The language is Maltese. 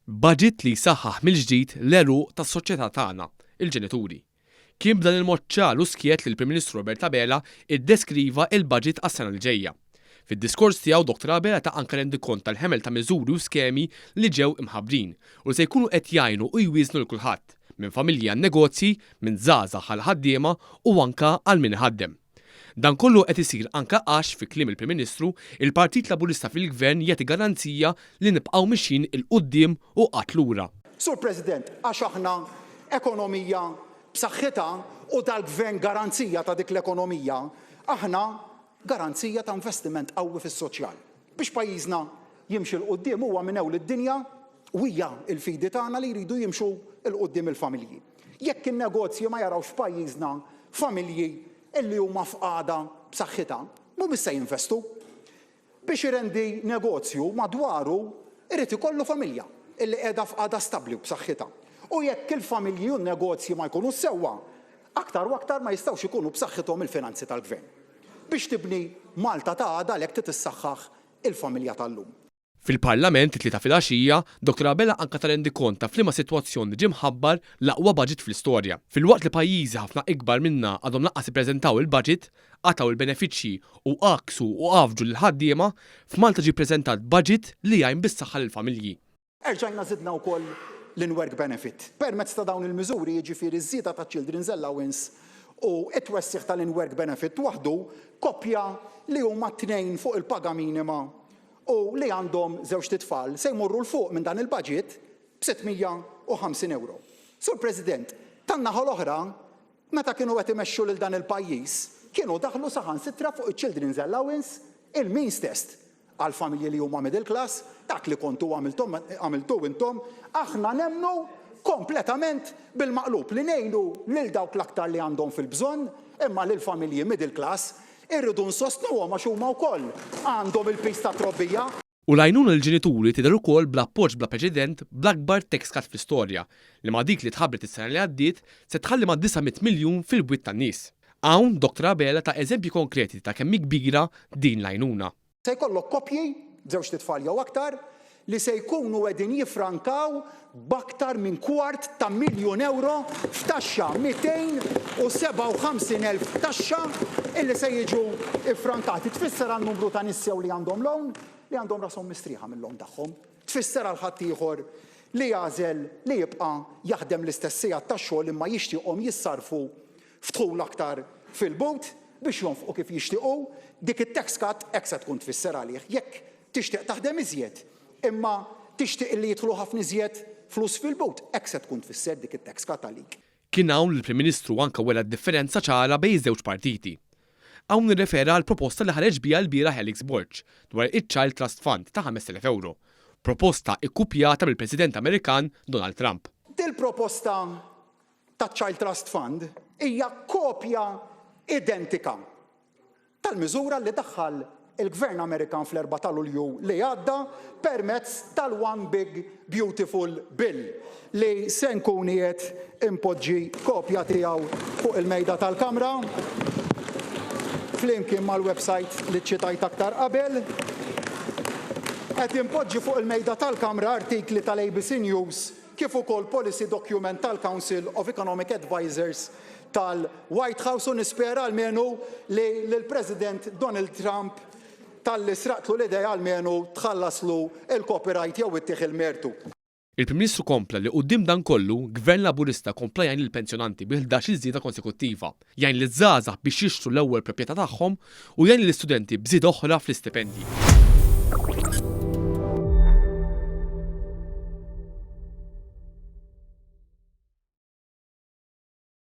Budget li saħħaħ mill-ġdid l-eruq tas-soċjetà tagħna, il-ġenituri. Kien b'dan il-mod ċar u skiet li l-Prim Ministru Robert Abela iddeskriva il-budget għas-sena li ġejja. Fid-diskors tiegħu Dr. Abela ta' anke rendikont tal-ħemel ta' miżuri u skemi li ġew imħabbrin u se jkunu qed jgħinu u jwiżnu l kulħadd, minn familji għan negozji, minn żgħażagħ għal ħaddiema u anke għal min iħaddem. Dan kollu qed isir anke għax fi kliem il-Prim Ministru il-Partit Laburista fil-Gvern jagħti garanzija li nibqgħu mixin il-qudiem u qatt lura. Sur President, għax aħna ekonomija b'saħħitha u dal-Gvern garanzija ta' dik l-ekonomija, aħna garanzija ta' investiment qawwi fis-soċjal. Biex pajjiżna jimxi l-qudiem huwa minn hawn lid-dinja u hija l-fidi tagħna li jridu jimxu l-qudiem il-familji. Jekk in-negozji ma jarawx f'pajjiżna familji illi huma f'qagħda b'saħħitha, mhumiex se jinvestu. Biex irendi negozju madwaru irid ikollu familja illi qiegħda f'qagħda stabbli u b'saħħitha. U jekk il-familji u n-negozji ma jkunux sewwa, aktar u aktar ma jistgħux ikunu b'saħħithom il-finanzi tal-Gvern. Biex tibni Malta ta' għada għalhekk titissaħħaħ il-familja tal-lum. Fil-Parlament it-tlieta filgħaxija, Dr. Abela anke tarendi konta f'liema sitwazzjoni ġie mħabbar l-aqwa budget fl-istorja. Fil-waqt li pajjiżi ħafna ikbar minna għadhom laqqas ippreżentaw il-budget, għataw il-benefiċċji u qaksu u għafġu l-ħaddiema, f'Malta ġie ppreżentat budget li jgħin bis-saħħa lill-familji. Erġajna żidna wkoll l-in-work benefit. Permezz ta' dawn il-miżuri jiġifieri żieda ta' Children's Allowance u it-twessiħ tal-in-work benefit waħdu koppja li huma tnejn fuq il-paga minima u li għandhom żewġ titfal se jmorru l-fuq minn dan il-budget b'650 euro. Sur President, tan-naħa l-oħra, meta kienu qed imexxu lil dan il-pajjiż, kienu daħlu saħansitra fuq il-Children's Allowance il-means test għal familji li huma middle class, dak li kontu għamiltu intom, aħna nemmnu kompletament bil-maqlub li ngħidu lil dawk l-aktar li għandhom fil-bżonn, imma lil familji middle class irridu nsostnuhom għax huma wkoll għandhom il-pis ta' trobbija. U l-għajnuna l-ġenituri tidher ukoll bl-appoġġ bla preċedent bl-akbar tax cut fl-istorja li ma' dik li tħabbret is-sena li għaddiet se tħalli ma' 900 miljun fil-bwiet tan-nies. Hawn Dr. Abela ta' eżempji konkreti ta' kemm kbira din l-għajnuna. Se jkollok koppji, żewġ titfal jew aktar, li se jkunu qegħdin jiffrankaw b'aktar minn $250,000 f'taxxa, 257,000 taxxa illi se jiġu iffrankati. Tfisser għal numru ta' nissew li għandhom loan li għandhom rashom mistrieħa mill-loan tagħhom. Tfisser għal ħadd ieħor li jagħżel li jibqa' jaħdem l-istess sigħat tax-xogħol imma jixtieqhom jissarfu f'dħul aktar fil-but biex jonfqu kif jixtiequ, dik it-tax cut hekk se tkun tfisser għalih. Jekk tixtieq taħdem iżjed, imma tixtieq li jidħlu ħafna iżjed flus fil-but, hekk se tkun tfisser dik it-tax cut għalik. Kien hawn il-Prim Ministru anke wera differenza ċara bejn żewġ partiti. Hawn nirrefera għal proposta li ħareġ biha l-bira Helix Borch dwar il-Child Trust Fund ta' 5,000 euro. Proposta ikkupjata mill-President Amerikan Donald Trump. Dil-proposta ta' Child Trust Fund hija kopja identika tal-miżura li daħħal il-Gvern Amerikan fl-4 ta' Lulju li għadda permezz tal-One Big Beautiful Bill li se nkun qiegħed impoġġi kopja tiegħu fuq il-mejda tal-Kamra flimkien mal-website li ċitajt aktar qabel. Qed impoġġi fuq il-mejda tal-Kamra artikli tal-ABC News kif ukoll policy document tal-Council of Economic Advisors tal-White House u nispera almenu li l-President Donald Trump tal-li sraqtlu l-idea għalmenu tħallaslu il-copyright jew ittieħ il-mertu. Il-Prim Ministru kompla li quddiem dan kollu, Gvern Laburista kompla jgħin lill-pensjonanti bi 11 żieda konsekuttiva, jgħin liż-żgħażagħ biex jixtru l-ewwel proprjetà tagħhom u jgħin lill-istudenti b'żieda oħra fl-istipendji.